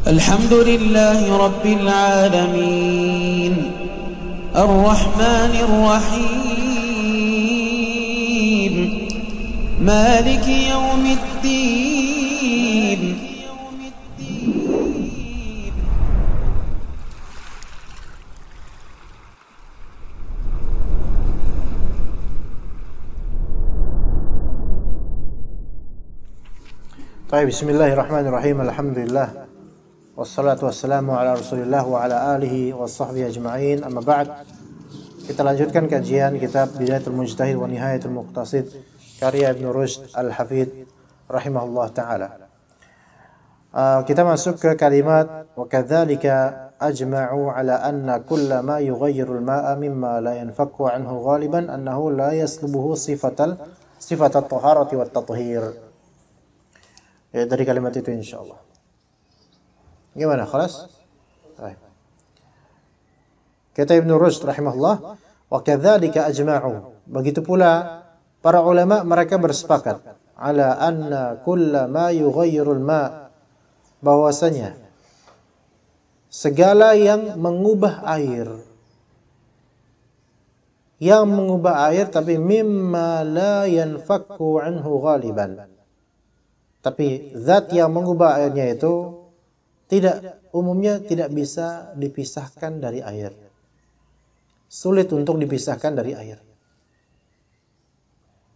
الحمد لله رب العالمين الرحمن الرحيم مالك يوم الدين. Bismillahirrahmanirrahim. Alhamdulillah. Wassalatu wassalamu ala Rasulillah wa ala alihi wa sahbihi ajma'in. Amma ba'd. Kita lanjutkan kajian kitab Bidayatul Mujtahid wa Nihayatul Muqtasid karya Ibn Rushd Al-Hafidh rahimahullah ta'ala. Kita masuk ke kalimat wa kadzalika ajma'u ala anna kulla ma yughayyiru al-ma'a mimma la yanfakku anhu ghaliban annahu la yaslubuhu sifatat taharati wat tathhir. Ya, dari kalimat itu insyaallah. Gimana? Khalas? Baik. Kata Ibn Rushd rahimahullah, wa kadzalika ajma'u. Begitu pula para ulama mereka bersepakat ala anna kulla ma yughayyirul ma, bahwasanya segala yang mengubah air tapi mimma la yanfakku anhu ghaliban, tapi zat yang mengubah airnya itu umumnya tidak bisa dipisahkan dari air. Sulit untuk dipisahkan dari air.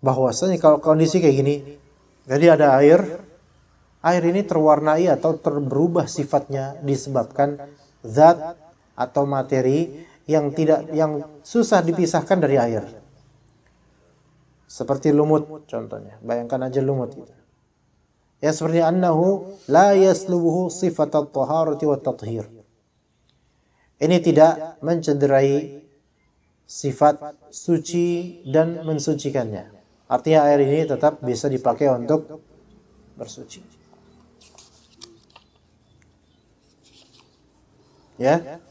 Bahwasanya kalau kondisi kayak gini, jadi ada air ini terwarnai atau berubah sifatnya disebabkan zat atau materi yang susah dipisahkan dari air. Seperti lumut contohnya. Bayangkan aja lumut itu. Ya seperti annahu la yaslubuhu sifatat taharati wat tathhir. Ini tidak mencederai sifat suci dan mensucikannya. Artinya air ini tetap bisa dipakai untuk bersuci. Ya.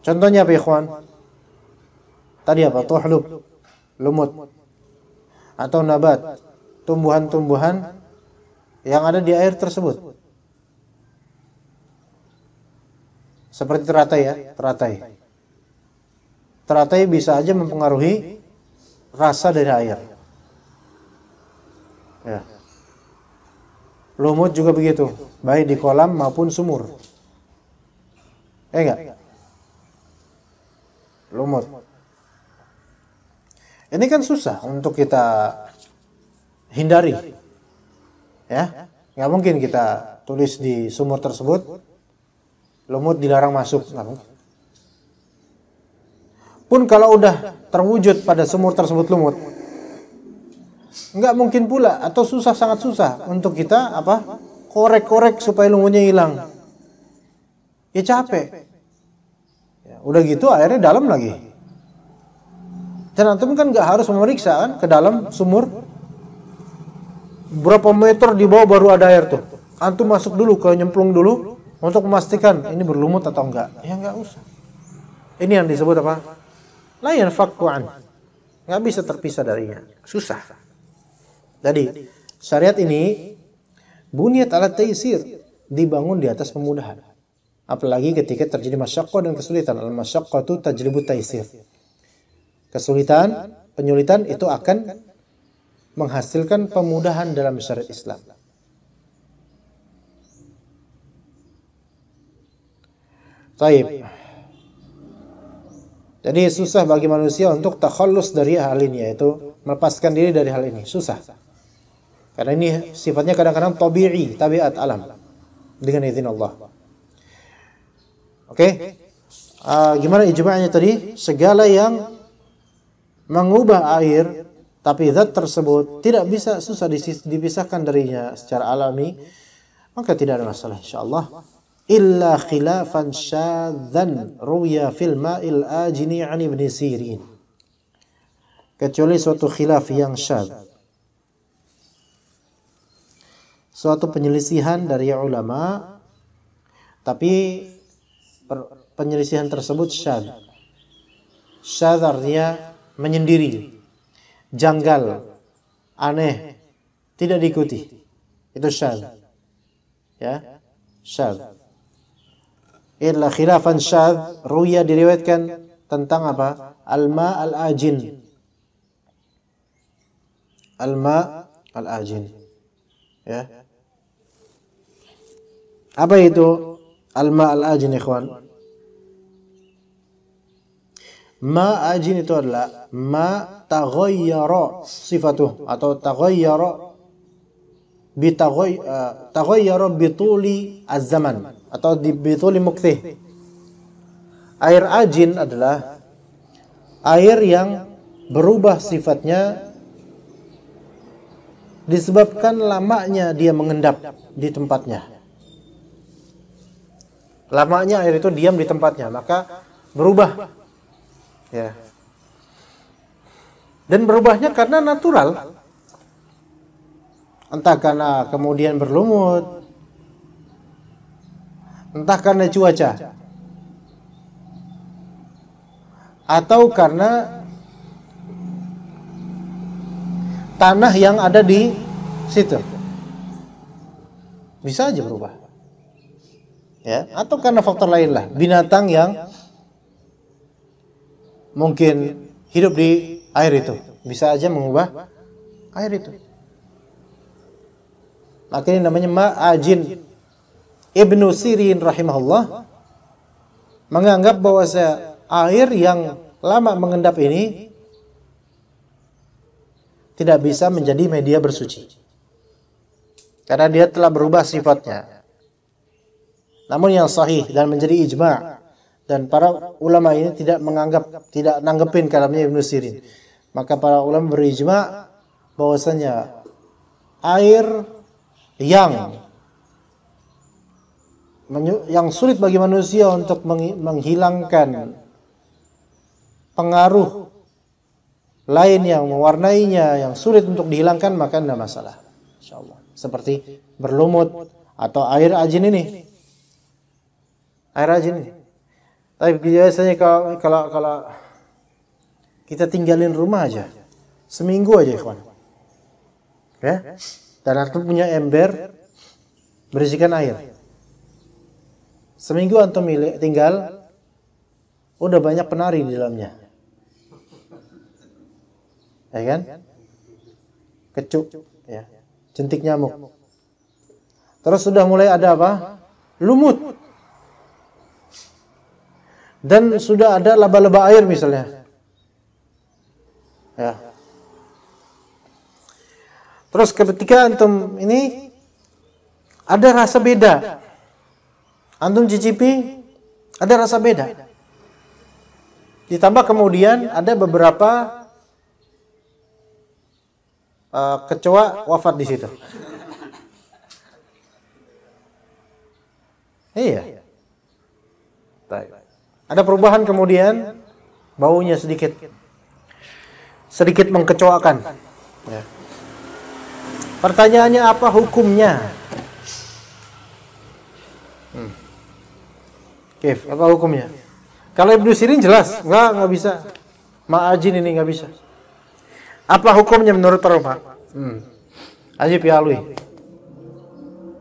Contohnya apa ikhwan? Tadi apa? Tuhlub, lumut, atau nabat, tumbuhan-tumbuhan yang ada di air tersebut. Seperti teratai ya, teratai. Teratai bisa aja mempengaruhi rasa dari air. Ya. Lumut juga begitu, baik di kolam maupun sumur. Enggak? Lumut. Ini kan susah untuk kita hindari. Ya, nggak mungkin kita tulis di sumur tersebut lumut dilarang masuk, nggak mungkin. Pun kalau udah terwujud pada sumur tersebut lumut, nggak mungkin pula atau sangat susah untuk kita korek-korek supaya lumutnya hilang. Ya capek. Ya, udah gitu airnya dalam lagi. Dan antum kan nggak harus memeriksa kan ke dalam sumur berapa meter di bawah baru ada air tuh. Antum masuk dulu nyemplung dulu untuk memastikan ini berlumut atau enggak. Ya nggak usah. Ini yang disebut apa? La yanfakku an. Nggak bisa terpisah darinya. Susah. Jadi syariat ini bunyat ala taysir, dibangun di atas pemudahan. Apalagi ketika terjadi masyaqqah dan kesulitan. Al-masyaqqatu tajlibu taysir. Kesulitan, penyulitan itu akan menghasilkan pemudahan dalam syariat Islam. Taib. Jadi susah bagi manusia untuk takhallus dari hal ini, yaitu melepaskan diri dari hal ini. Susah. Karena ini sifatnya kadang-kadang tabi'i, tabiat alam. Dengan izin Allah. Oke? Gimana ijma'nya tadi? Segala yang mengubah air tapi zat tersebut tidak bisa, susah dipisahkan darinya secara alami, maka tidak ada masalah insyaallah. Illa khilafan syadzan ruya fil ma'il ajini 'an Ibn Sirin. Kecuali suatu khilaf yang syadz, suatu penyelisihan dari ulama, tapi penyelisihan tersebut syadz. Syadz artinya menyendiri. janggal, aneh, tidak diikuti. Itu syadz. Ya, syadz. Illa khilafan syadz ruya diriwayatkan tentang apa? Al-ma al-ajin. Al-ma al-ajin. Ya. Apa itu al-ma al-ajin, ikhwan? Ma ajin itu adalah ma taghayyara sifatuh atau taghayyara bituli az-zaman atau bituli mukthih. Air ajin adalah air yang berubah sifatnya disebabkan lamanya dia mengendap di tempatnya. Lamanya air itu diam di tempatnya, maka berubah. Ya. Dan berubahnya karena natural. Entah karena kemudian berlumut, entah karena cuaca, atau karena tanah yang ada di situ. Bisa aja berubah. Ya, atau karena faktor lain lah, binatang yang mungkin hidup di air itu bisa aja mengubah air itu. Maka ini namanya ma'ajin. Ibnu Sirin rahimahullah menganggap bahwa air yang lama mengendap ini tidak bisa menjadi media bersuci karena dia telah berubah sifatnya. Namun yang sahih dan menjadi ijma', dan para ulama ini tidak nanggepin kalamnya Ibnu Sirin. Maka para ulama berijma' bahwasanya air yang sulit bagi manusia untuk menghilangkan pengaruh lain yang mewarnainya, yang sulit untuk dihilangkan, maka tidak masalah, insyaallah. Seperti berlumut atau air ajin ini. Air ajin ini. Tapi biasanya kalau kita tinggalin rumah aja, seminggu aja, ikhwan. Ya? Dan antum punya ember berisikan air. Seminggu antum tinggal, udah banyak penari di dalamnya. Ya kan? Kecuk, ya. Jentik nyamuk. Terus sudah mulai ada apa? Lumut. Dan sudah ada laba-laba air misalnya. Ya. Terus ketika antum ini ada rasa beda. Antum cicipi, ada rasa beda. Ditambah kemudian ada beberapa kecoa wafat di situ. Iya. Baik. Ada perubahan kemudian baunya sedikit mengkecoakan. Ya. Pertanyaannya apa hukumnya? Kif, apa hukumnya? Kalau Ibnu Sirin jelas, nggak bisa. Ma'ajin ini nggak bisa. Apa hukumnya menurut para ulama? Ajib ya Alwi.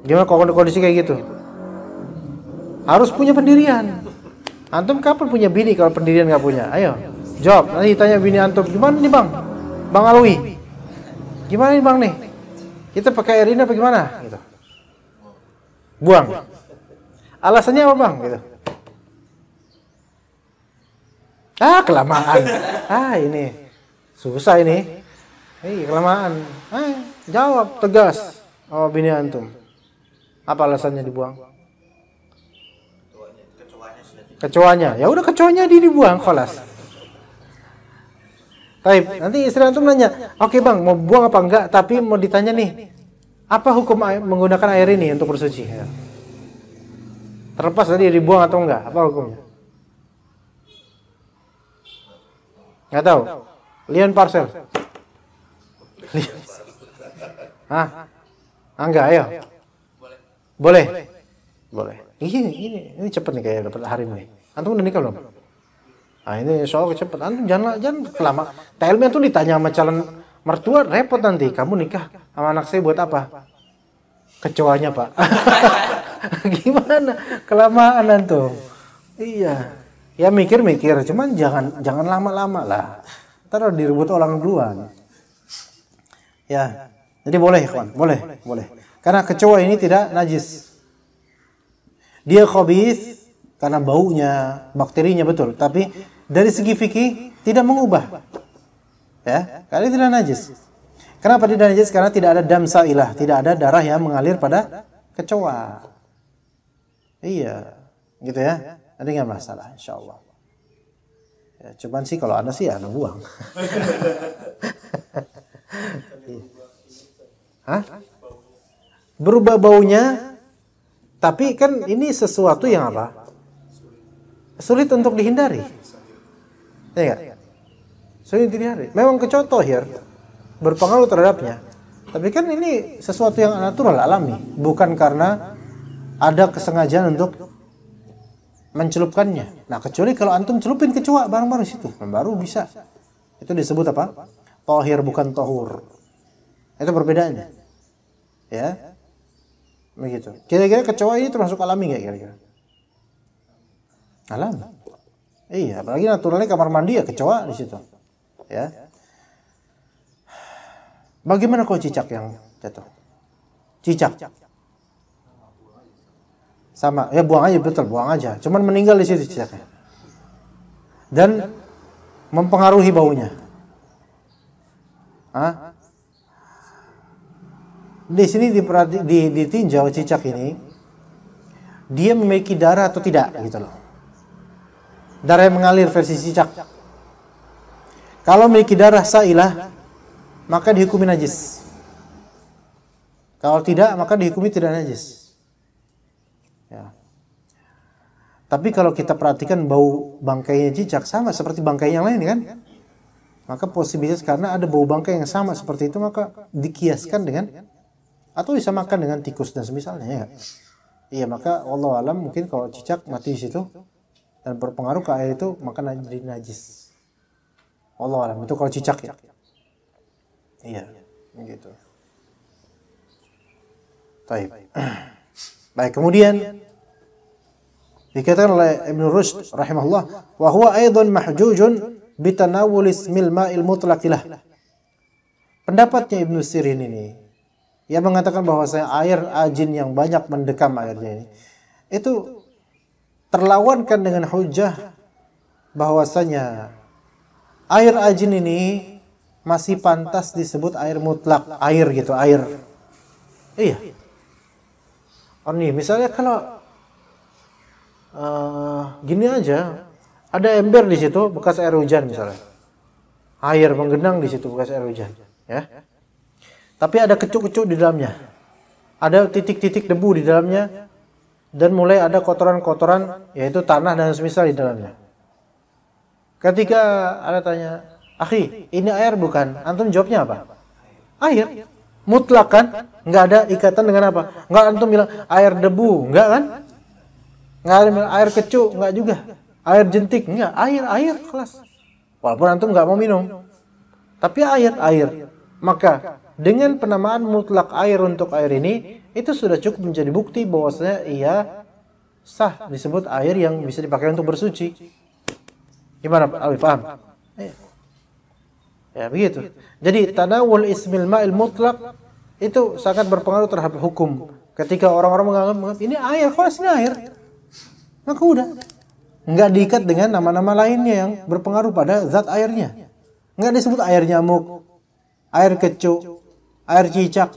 Gimana kondisi kayak gitu? Harus punya pendirian. Antum kapan punya bini kalau pendirian nggak punya? Ayo, jawab. Nanti tanya bini antum, gimana nih bang? Bang Alwi, gimana nih bang nih? Kita pakai air ini apa gimana? Gitu. Buang. Alasannya apa bang? Gitu. Kelamaan. Ini susah ini. Kelamaan. Jawab tegas. Oh bini antum. Apa alasannya dibuang? Kecoanya. Ya udah kecoanya dibuang, khalas. Baik, nanti istri antum nanya, "Oke, Bang, mau buang apa enggak?" Tapi mau ditanya nih, apa hukum menggunakan air ini untuk bersuci? Ya. Terlepas tadi dibuang atau enggak, apa hukumnya? Enggak tahu. Lian parcel. Enggak, ayo. Boleh. Ini cepet nih kayak dapat hari ini. Antum udah nikah belum? Nah ini soal kecepatan, jangan kelama. TLM tuh ditanya sama calon mertua repot nanti. Kamu nikah sama anak saya buat apa? Kecoanya pak. Gimana? Kelamaan antum. Iya. Ya mikir-mikir, cuman jangan lama-lama lah. Ntar direbut orang duluan. Ya. Jadi boleh kawan, boleh. Karena kecoa ini tidak najis. Dia khabith karena baunya, bakterinya betul, tapi dari segi fikih tidak mengubah. Ya, karena tidak najis. Kenapa tidak najis? Karena tidak ada dam sailah, tidak ada darah yang mengalir pada kecoa. Iya, gitu ya. Nanti nggak masalah, insyaallah. Ya, cuman sih kalau ada sih ada buang. Hah? Berubah baunya, tapi kan ini sesuatu yang apa? Sulit untuk dihindari. Ya enggak? Sulit dihindari. Memang kecoa tohir berpengaruh terhadapnya. Tapi kan ini sesuatu yang natural, alami, bukan karena ada kesengajaan untuk mencelupkannya. Nah, kecuali kalau antum celupin kecoa bareng-bareng situ, baru bisa. Itu disebut apa? Tohir bukan tohur. Itu perbedaannya. Ya. Begitu. Kira-kira kecoa ini termasuk alami nggak kira-kira? Alami. Iya, apalagi naturalnya kamar mandi ya kecoa di situ. Ya. Bagaimana kalau cicak yang jatuh? Cicak. Sama, ya buang aja, betul, buang aja. Cuman meninggal di situ cicaknya. Dan mempengaruhi baunya. Hah? Di sini ditinjau cicak ini, dia memiliki darah atau tidak, gitu loh. Darah yang mengalir versi cicak. Kalau memiliki darah sailah, maka dihukumi najis. Kalau tidak, maka dihukumi tidak najis. Ya. Tapi kalau kita perhatikan bau bangkainya cicak sama seperti bangkai yang lain kan, maka posibilitas karena ada bau bangkai yang sama seperti itu maka dikiaskan dengan atau disamakan dengan tikus dan semisalnya ya. Iya, maka wallahu alam mungkin kalau cicak mati di situ dan berpengaruh ke air itu maka jadi najis. Wallahu alam itu kalau cicak ya. Iya, begitu. Baik. Baik, kemudian dikatakan oleh Ibn Rushd rahimahullah wa huwa aidan mahjujun bitanawul ismil ma'il mutlaqilah. Pendapatnya Ibnu Sirin ini ia mengatakan bahwasanya air ajin yang banyak mendekam airnya ini itu terlawankan dengan hujah bahwasanya air ajin ini masih pantas disebut air mutlak, air gitu, air. Iya. Oh nih, misalnya kalau gini aja, ada ember di situ bekas air hujan misalnya. Air menggenang di situ bekas air hujan, ya. Tapi ada kecup-kecup di dalamnya. Ada titik-titik debu di dalamnya dan mulai ada kotoran-kotoran yaitu tanah dan semisal di dalamnya. Ketika ada tanya, "Akhi, ini air bukan?" Antum jawabnya apa? Air. Mutlak kan? Enggak ada ikatan dengan apa? Enggak antum bilang air debu, enggak kan? Enggak ada air kecup, enggak juga. Air jentik, enggak. Air kelas. Walaupun antum enggak mau minum. Tapi air. Maka dengan penamaan mutlak air untuk air ini, itu sudah cukup menjadi bukti bahwasanya ia sah disebut air yang bisa dipakai untuk bersuci. Gimana Pak Alwi, paham? Ya begitu. Jadi tanawul ismil ma'il mutlak itu sangat berpengaruh terhadap hukum. Ketika orang-orang menganggap ini air, kok ini air? Maka udah. Enggak diikat dengan nama-nama lainnya yang berpengaruh pada zat airnya. Enggak disebut air nyamuk, air kecup, air cicak.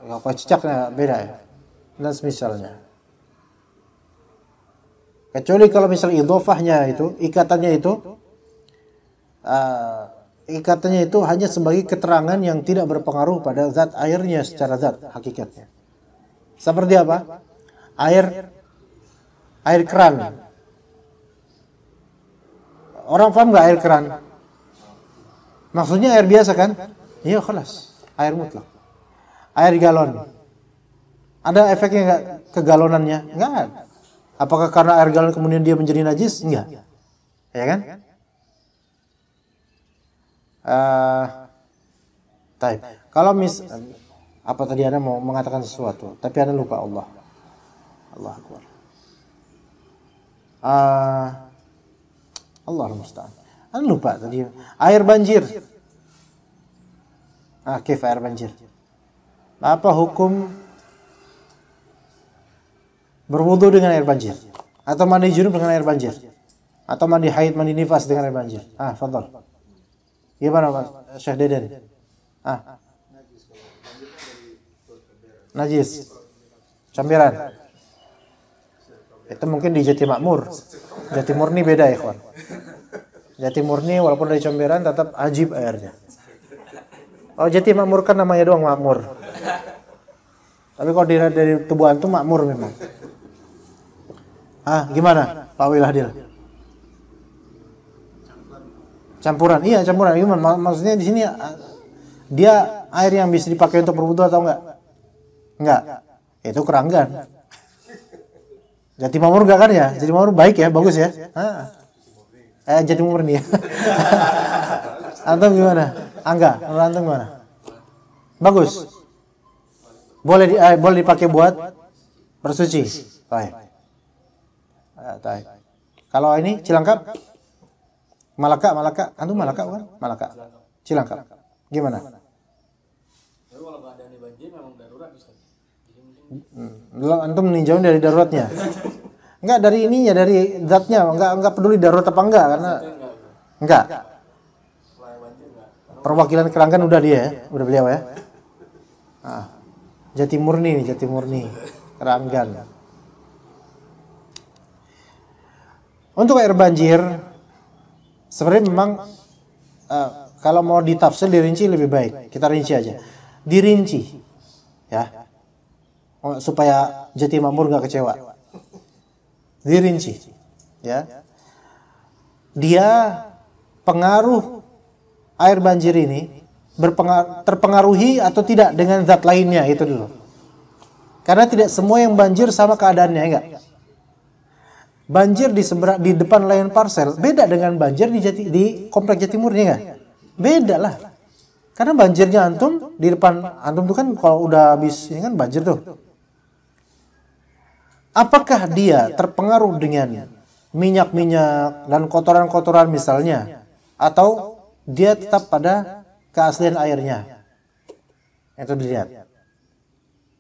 Apa cicaknya beda ya. Dan semisalnya. Kecuali kalau misal idhofahnya itu, ikatannya itu hanya sebagai keterangan yang tidak berpengaruh pada zat airnya secara zat hakikatnya. Seperti apa? Air keran. Orang paham nggak air keran? Maksudnya air biasa kan? Iya, khalas. Air mutlak. Air galon. Ada efeknya nggak ke galonannya? Nggak ada. Apakah karena air galon kemudian dia menjadi najis? Enggak. Ya kan? Taib. Kalau apa tadi Anda mau mengatakan sesuatu, tapi Anda lupa Allah. Allah Akbar. Allahul musta'an. Anda lupa tadi air banjir. Kif air banjir. Apa hukum berwudu dengan air banjir? Atau mandi junub dengan air banjir? Atau mandi haid, mandi nifas dengan air banjir? Fadhal. Gimana Pak Syekh Deden? Najis. Comberan. Itu mungkin di Jati Makmur. Jati Murni beda ya, kawan. Jati Murni walaupun dari comberan tetap ajib airnya. Oh, Jati Makmur kan namanya doang makmur. Tapi kalau dilihat dari tubuh antum makmur memang. Gimana Pak Wiladil? Campuran. Iya, campuran. Gimana? Maksudnya di sini dia air yang bisa dipakai untuk berwudu atau enggak? Enggak. Itu keranggan. Jati Makmur enggak kan ya? Jati Makmur baik ya, bagus ya. Jati Murni ya. Antum gimana? Angga, menurut antum gimana? Bagus. Boleh dipakai buat bersuci. Baik. Kalau ini Cilangkap? Malaka, antum Malaka kan? Malaka. Cilangkap. Gimana? Kalau keadaan banjir memang darurat Ustaz. Antum meninjau dari daruratnya. Enggak dari ininya, dari zatnya, enggak peduli darurat apa enggak karena enggak. Perwakilan keranggan udah dia ya, udah beliau ya. Jati Murni keranggan. Untuk air banjir sebenarnya memang kalau mau ditafsir dirinci lebih baik. Kita rinci aja. Dirinci ya. Supaya Jati Makmur enggak kecewa. Dirinci ya. Dia pengaruh air banjir ini terpengaruhi atau tidak dengan zat lainnya, itu dulu. Karena tidak semua yang banjir sama keadaannya, enggak. Banjir di depan layan parsel beda dengan banjir di komplek Jati Murni, enggak? Beda lah. Karena banjirnya antum di depan antum tuh kan kalau udah habis ini kan banjir tuh. Apakah dia terpengaruh dengan minyak-minyak dan kotoran-kotoran misalnya, atau dia tetap pada keaslian airnya? Itu dilihat.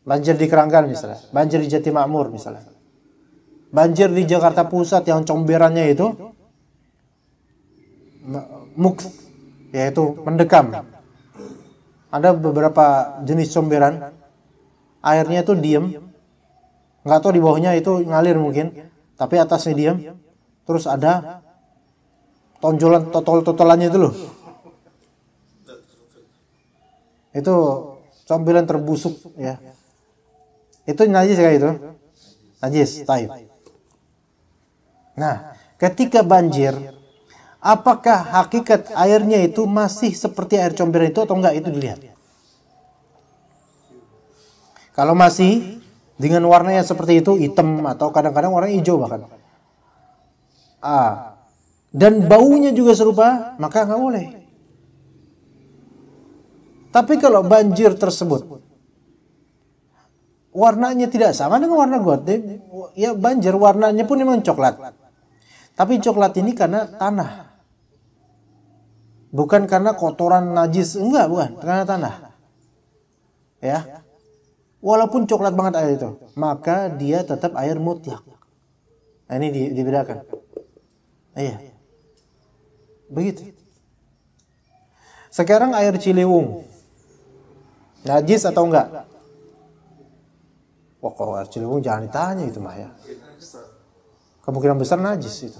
Banjir di Keranggan misalnya, banjir di Jati Makmur misalnya, banjir di Jakarta Pusat yang comberannya itu yaitu mendekam. Ada beberapa jenis comberan, airnya itu diem, nggak tahu di bawahnya itu ngalir mungkin, tapi atasnya diem, terus ada tonjolan totolannya itu loh. Itu comberan terbusuk ya. Itu najis kayak itu. Najis, taib. Nah, ketika banjir, apakah hakikat airnya itu masih seperti air comberan itu atau enggak, itu dilihat. Kalau masih dengan warnanya seperti itu, hitam atau kadang-kadang warna hijau bahkan. Dan baunya juga serupa, maka enggak boleh. Tapi kalau banjir tersebut warnanya tidak sama dengan warna got, ya banjir warnanya pun memang coklat. Tapi coklat ini karena tanah. Bukan karena kotoran najis, bukan, karena tanah. Ya. Walaupun coklat banget air itu, maka dia tetap air mutlak. Nah, ini dibedakan. Iya. Begitu. Sekarang air Ciliwung najis atau enggak? Wah, kalau air Ciliwung jangan ditanya itu mah ya. Kemungkinan besar najis itu.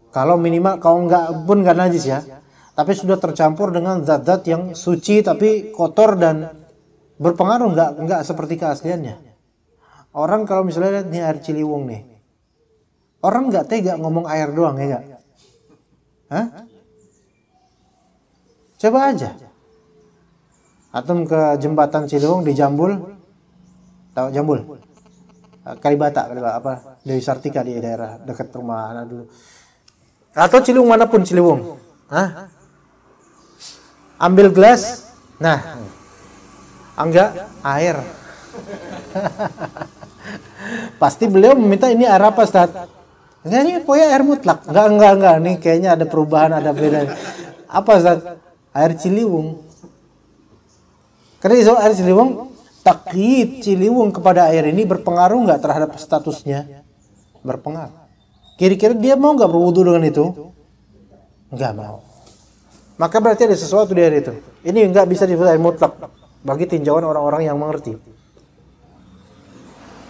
Kalau minimal, kalau enggak pun enggak najis ya. Tapi sudah tercampur dengan zat-zat yang suci tapi kotor dan berpengaruh, enggak seperti keasliannya. Orang kalau misalnya lihat nih air Ciliwung nih, orang enggak tega ngomong air doang ya enggak? Hah? Coba aja. Antum ke jembatan Ciliwung di Jambul. Tahu Jambul? Kalibata apa? Dewi Sartika di daerah dekat rumah anak dulu. Atau Ciliwung manapun Ciliwung. ambil gelas, nah, enggak, air. Pasti beliau meminta ini air apa, Ustaz? Enggak, ini pokoknya air mutlak. Enggak, nih kayaknya ada perubahan, ada beda. Apa, Ustaz? Air Ciliwung. Karena itu air Ciliwung, takyid Ciliwung kepada air ini berpengaruh nggak terhadap statusnya? Berpengaruh. Kira-kira dia mau nggak berwudu dengan itu? Nggak mau. Maka berarti ada sesuatu di air itu. Ini nggak bisa disebut air mutlak bagi tinjauan orang-orang yang mengerti.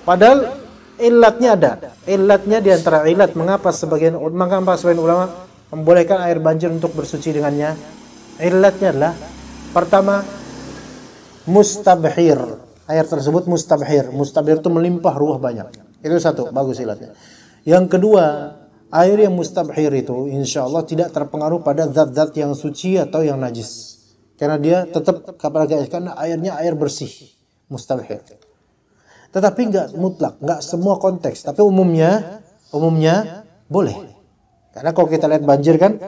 Padahal ilatnya ada. Ilatnya di antara ilat mengapa sebagian ulama membolehkan air banjir untuk bersuci dengannya. Ilatnya adalah pertama, mustabhir. Air tersebut mustabhir. Mustabhir itu melimpah ruah banyak. Itu satu, bagus ilatnya. Yang kedua, air yang mustabhir itu insya Allah tidak terpengaruh pada zat-zat yang suci atau yang najis. Karena dia tetap karena airnya air bersih, mustabhir. Tetapi enggak mutlak, enggak semua konteks. Tapi umumnya boleh. Karena kalau kita lihat banjir kan,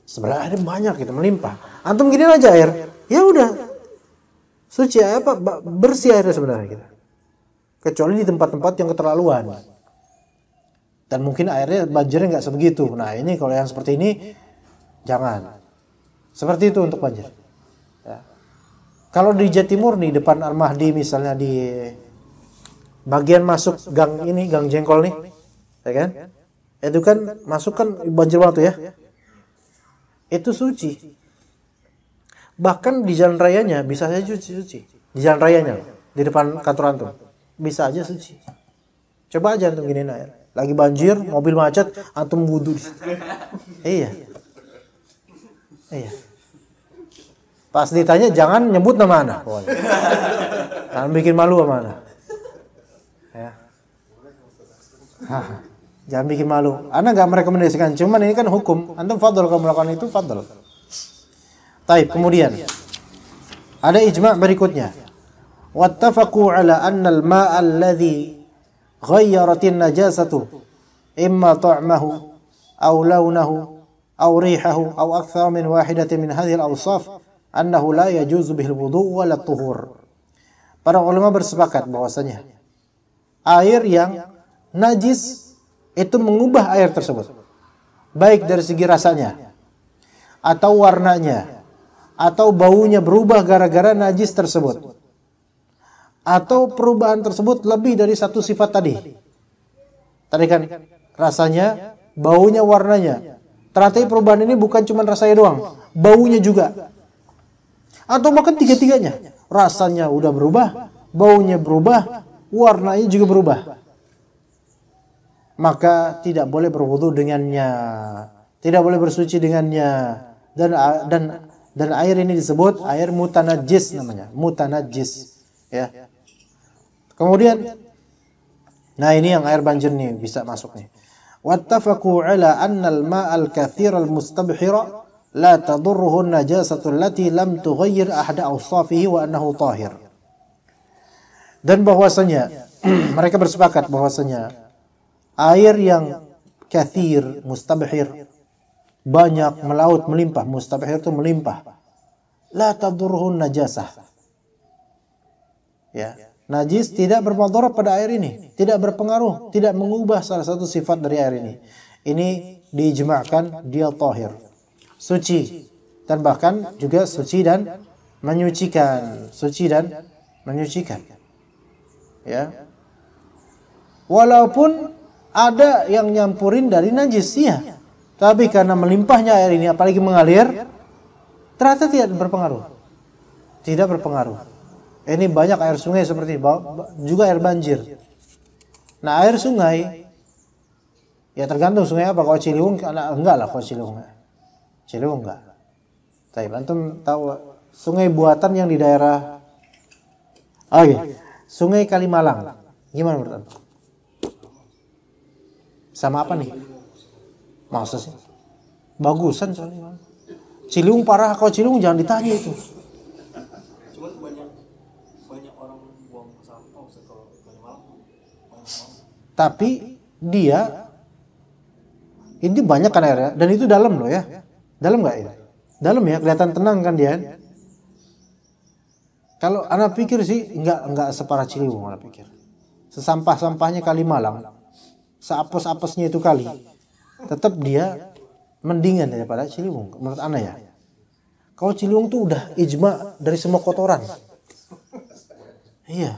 sebenarnya air banyak gitu, melimpah. Antum gini aja air, ya udah suci apa bersih airnya sebenarnya gitu. Kecuali di tempat-tempat yang keterlaluan. Dan mungkin airnya banjirnya nggak sebegitu. Nah ini kalau yang seperti ini jangan. Seperti itu untuk banjir. Ya. Kalau di Jatimur nih depan Al-Mahdi misalnya di bagian masuk gang ini, gang Jengkol nih, ya kan? Itu kan masuk kan banjir banget ya. Itu suci. Bahkan di jalan rayanya bisa saja suci. Di jalan rayanya, di depan kantor antum, bisa aja suci. Coba aja antum giniin air. Lagi banjir, mobil macet, antum wudu. Iya. Pas ditanya jangan nyebut nama anak. Jangan bikin malu sama anak. Ya. Jangan bikin malu. Anak gak merekomendasikan, cuman ini kan hukum. Antum fadl kalau melakukan itu fadl. Taib, kemudian ada ijma' berikutnya. Wattafaqu ala anna al-ma'a alladhi ghayyaratin najasatu imma ta'mahu aw launahu aw rihahu aw akthar min wahidatin min hadhihi al-awsaf annahu la yajuzu bihil wudu' wa la tuhur. Para ulama bersepakat bahwasanya air yang najis itu mengubah air tersebut, baik dari segi rasanya atau warnanya atau baunya berubah gara-gara najis tersebut, atau perubahan tersebut lebih dari satu sifat tadi. Tadi kan rasanya, baunya, warnanya. Ternyata perubahan ini bukan cuma rasanya doang, baunya juga. Atau bahkan tiga-tiganya. Rasanya udah berubah, baunya berubah, warnanya juga berubah. Maka tidak boleh berwudu dengannya, tidak boleh bersuci dengannya. Dan air ini disebut air mutanajjis namanya, mutanajjis. Ya. Kemudian, nah ini yang air banjir nih bisa masuk nih. Wattafaqu ala anna al-ma' al-kathir al-mustabhira la tadurruhu an-najasatu allati lam tughayyir ahada awsafihi wa annahu tahir. Dan bahwasanya mereka bersepakat bahwasanya air yang kathir, mustabhir, banyak, melaut, melimpah, mustabhir itu melimpah, la tadurruhu najasah. Ya. Najis tidak bermudarat pada air ini, tidak berpengaruh, tidak mengubah salah satu sifat dari air ini. Ini diijma'kan dia tahir, suci, dan bahkan juga suci dan menyucikan, suci dan menyucikan. Ya. Walaupun ada yang nyampurin dari najis, ya, tapi karena melimpahnya air ini, apalagi mengalir, ternyata tidak berpengaruh, tidak berpengaruh. Ini banyak air sungai seperti juga air banjir. Nah air sungai, ya tergantung sungai apa. Kalau Ciliwung, enggak lah kalau Ciliwung. Ciliwung enggak. Tapi antum tahu sungai buatan yang di daerah, Sungai Kalimalang, gimana menurut antum? Sama apa nih? Masa sih? Bagusan soalnya. Ciliwung parah, kalau Ciliwung jangan ditanya itu. Tapi dia ini banyak kan airnya, dan itu dalam loh ya. Dalam nggak ya? Dalam ya, kelihatan tenang kan dia. Kalau anak pikir sih enggak separah Ciliwung anak pikir. Sesampah-sampahnya Kalimalang, seapes-apesnya itu kali, tetap dia mendingan daripada Ciliwung menurut anak ya. Kalau Ciliwung tuh udah ijma dari semua kotoran. Iya.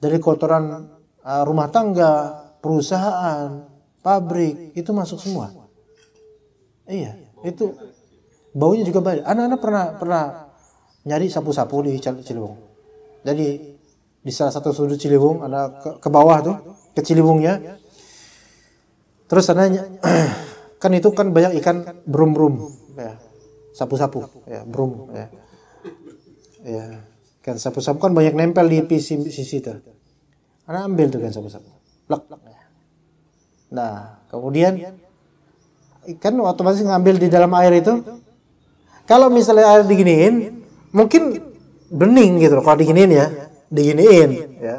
Dari kotoran rumah tangga, perusahaan, pabrik, itu masuk semua. Iya, itu baunya juga baik. Anak-anak pernah nyari sapu-sapu di Ciliwung. Jadi di salah satu sudut Ciliwung ada ke bawah tuh, ke Ciliwungnya. Terus anaknya kan itu kan banyak ikan brum-brum ya. Sapu-sapu ya, brum ya. Ya, kan sapu-sapu kan banyak nempel di sisi itu. Anak ambil tuh kan sapu-sapu. Plek. Nah, kemudian ikan otomatis ngambil di dalam air itu. Kalau misalnya air diginiin, mungkin bening gitu loh. Kalau diginiin ya, ya.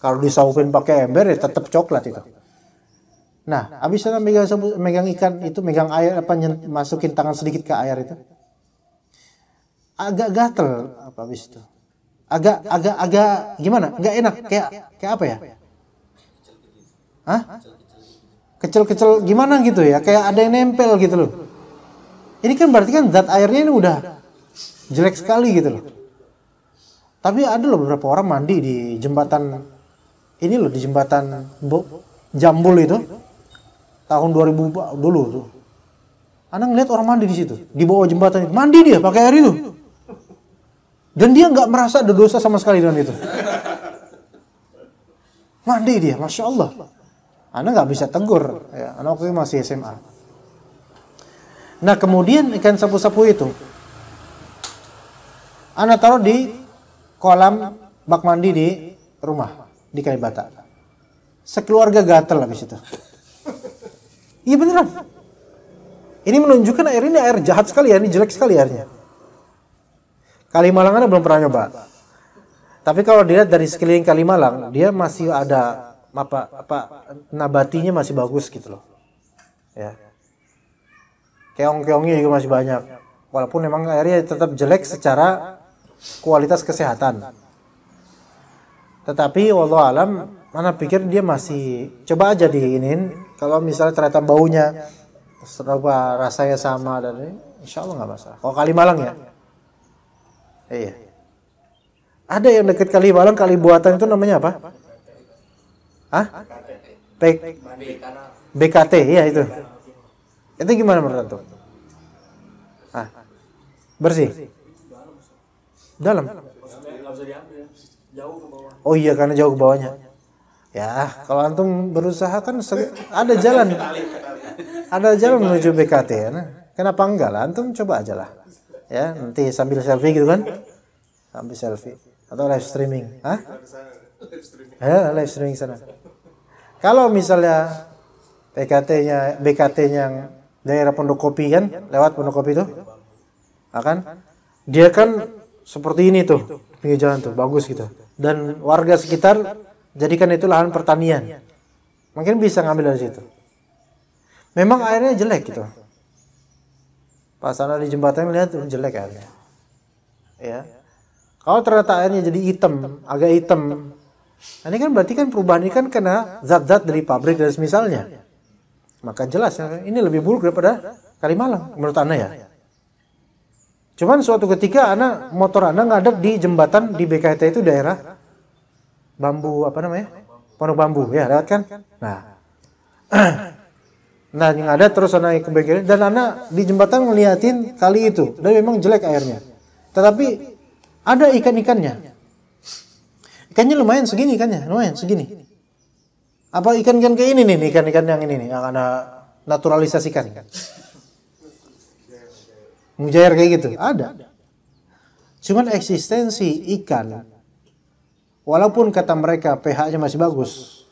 Kalau disaupin pakai ember ya tetap coklat itu. Nah, habis itu megang ikan itu, megang air masukin tangan sedikit ke air itu. Agak gatel apa habis itu. Agak gimana? Enggak enak, kayak apa ya? Hah? Kecil-kecil gimana gitu ya? Kayak ada yang nempel gitu loh. Ini kan berarti kan zat airnya ini udah jelek sekali gitu loh. Tapi ada loh beberapa orang mandi di jembatan ini loh, di jembatan Jambul itu tahun 2000 dulu tuh. Anak ngeliat orang mandi di situ, di bawah jembatan itu. Mandi dia pakai air itu. Dan dia nggak merasa ada dosa sama sekali dengan itu. Mandi dia, Masya Allah. Anak nggak bisa tegur, ya. Anak waktu itu masih SMA. Nah kemudian ikan sapu-sapu itu, anak taruh di kolam bak mandi di rumah di Kalibata. Sekeluarga gatel habis itu. Iya beneran. Ini menunjukkan air ini air jahat sekali ya, ini jelek sekali airnya. Kalimalang Anda belum pernah nyoba. Tapi kalau dilihat dari sekeliling Kalimalang, dia masih ada nabatinya masih bagus gitu loh. Ya. Keong-keongnya juga masih banyak. Walaupun memang airnya tetap jelek secara kualitas kesehatan. Tetapi wallahualam, mana pikir dia masih coba aja diinin. Kalau misalnya ternyata baunya serba rasanya sama dan insya Allah nggak masalah. Kalau Kalimalang ya, iya. Ada yang dekat Kalimalang, Kalibuatan itu namanya apa? Hah? BKT, iya itu. Itu gimana menurut antum? Ah, bersih. Dalam. Oh iya, karena jauh ke bawahnya. Ya, kalau antum berusaha kan ada jalan. Ada jalan menuju BKT ya. Nah, kenapa enggak lah? Antum coba aja lah. Ya, nanti sambil selfie gitu kan? Sambil selfie atau live streaming. Hah? Ya, live streaming sana. Kalau misalnya BKT-nya yang daerah Pondok Kopi kan, lewat Pondok Kopi itu, akan dia kan seperti ini tuh, pinggir jalan tuh, bagus gitu. Dan warga sekitar jadikan itu lahan pertanian. Mungkin bisa ngambil dari situ. Memang airnya jelek gitu. Pas sana di jembatan lihat tuh jelek airnya. Ya. Kalau ternyata airnya jadi hitam, agak hitam. Ini kan berarti kan perubahan ini kan kena zat-zat dari pabrik dan semisalnya. Maka jelas ini lebih buruk daripada Kalimalang menurut Anda ya. Cuman suatu ketika motor Anda ngadep di jembatan di BKT itu daerah bambu apa namanya? Pondok bambu ya, lewat kan? Nah, yang ada terus naik ke BKT dan Anda di jembatan ngeliatin kali itu dan memang jelek airnya. Tetapi ada ikan-ikannya. Ikannya lumayan segini ikannya, lumayan segini. Apa ikan-ikan kayak ini nih, ikan-ikan yang ini nih, yang Anda naturalisasikan kan? Mujair kayak gitu, ada. Cuman eksistensi ikan, walaupun kata mereka pH-nya masih bagus,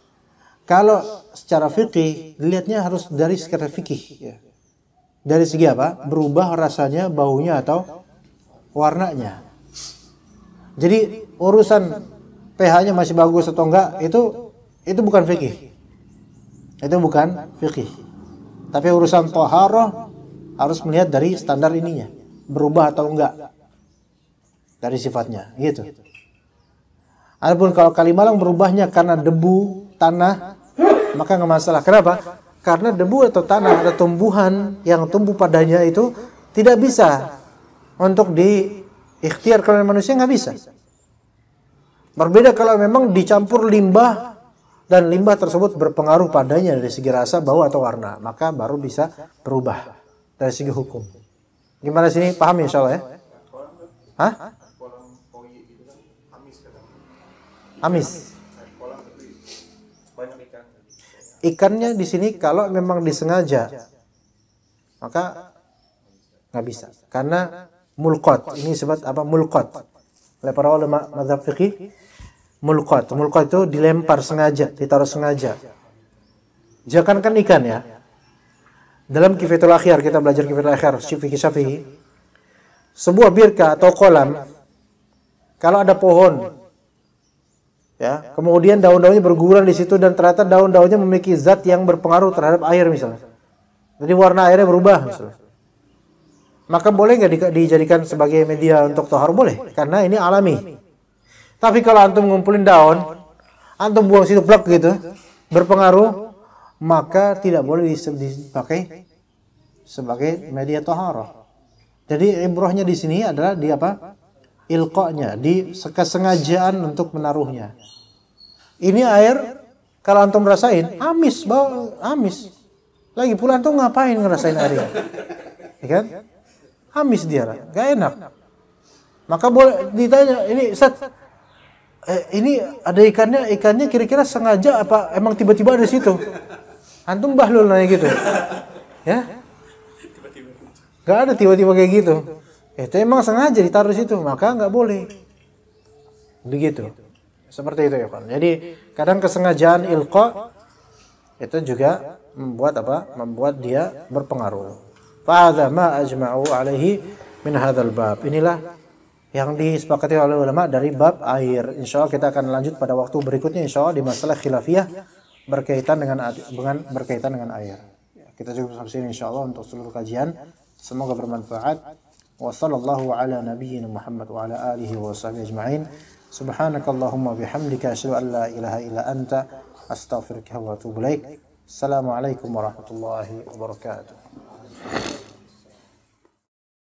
kalau secara fikih, dilihatnya harus dari secara fikih. Ya. Dari segi apa? Berubah rasanya, baunya atau warnanya. Jadi urusan pH-nya masih bagus atau enggak, itu bukan fikih. Itu bukan fikih. Tapi urusan thaharah harus melihat dari standar ininya, berubah atau enggak. dari sifatnya, gitu. Adapun kalau Kalimalang berubahnya karena debu, tanah, maka nggak masalah. Kenapa? Karena debu atau tanah atau tumbuhan yang tumbuh padanya itu tidak bisa untuk diikhtiarkan oleh manusia, nggak bisa. Berbeda kalau memang dicampur limbah dan limbah tersebut berpengaruh padanya dari segi rasa, bau atau warna, maka baru bisa berubah dari segi hukum. Gimana sini? Paham ya insyaallah ya? Hah? Amis. Ikannya di sini kalau memang disengaja, maka nggak bisa. Karena mulqat, ini sebut apa? Mulqat. Oleh para ulama mazhab fikih, mulqat itu dilempar sengaja, ditaruh sengaja. Jangankan ikan ya. Dalam Kifayatul Akhyar, kita belajar Kifayatul Akhyar fikih Syafi'i, sebuah birka atau kolam, kalau ada pohon, ya, kemudian daun-daunnya berguguran di situ dan ternyata daun-daunnya memiliki zat yang berpengaruh terhadap air misalnya. Jadi warna airnya berubah misalnya. Maka boleh nggak dijadikan sebagai media untuk tohar? Boleh, karena ini alami. Tapi kalau antum ngumpulin daun, antum buang situ plak gitu, berpengaruh, maka tidak boleh dipakai sebagai media tohar. Jadi ibrahnya di sini adalah di apa? Ilqa'nya, di kesengajaan untuk menaruhnya. Ini air kalau antum rasain amis, bau amis. Lagi pula antum ngapain ngerasain airnya? Ya kan? Amis dia, gak enak. Maka boleh ditanya, ini Ustaz, ini ada ikannya kira-kira sengaja apa emang tiba-tiba ada di situ? Antum bahlul nanya gitu. Ya? Gak ada tiba-tiba kayak gitu. Itu emang sengaja ditaruh di situ, maka nggak boleh. Begitu. Seperti itu ya kan. Jadi kadang kesengajaan ilqa itu juga membuat apa? Membuat dia berpengaruh. Fa'adha ma ajma'u alaihi min hadzal bab. Inilah yang disepakati oleh ulama dari bab air. Insyaallah kita akan lanjut pada waktu berikutnya insyaallah di masalah khilafiyah berkaitan dengan air. Kita cukup sampai sini insyaallah untuk seluruh kajian. Semoga bermanfaat. Wa sallallahu ala nabiyyina Muhammad wa ala alihi wa sahbihi ajma'in. Subhanakallahumma bihamdika asyhadu an la ilaha illa anta astaghfiruka wa atubu ilaik. Assalamualaikum warahmatullahi wabarakatuh.